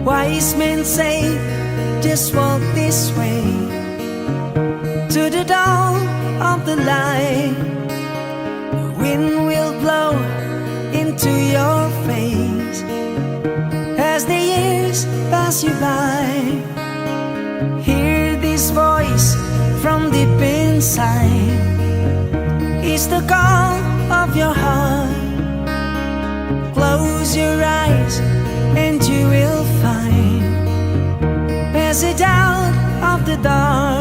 Wise men say, just walk this way to the dawn of the light. The wind will blow into your face as the years pass you by. Hear this voice from deep inside. It's the call of your heart. Close your eyes and you will find passage out of the dark.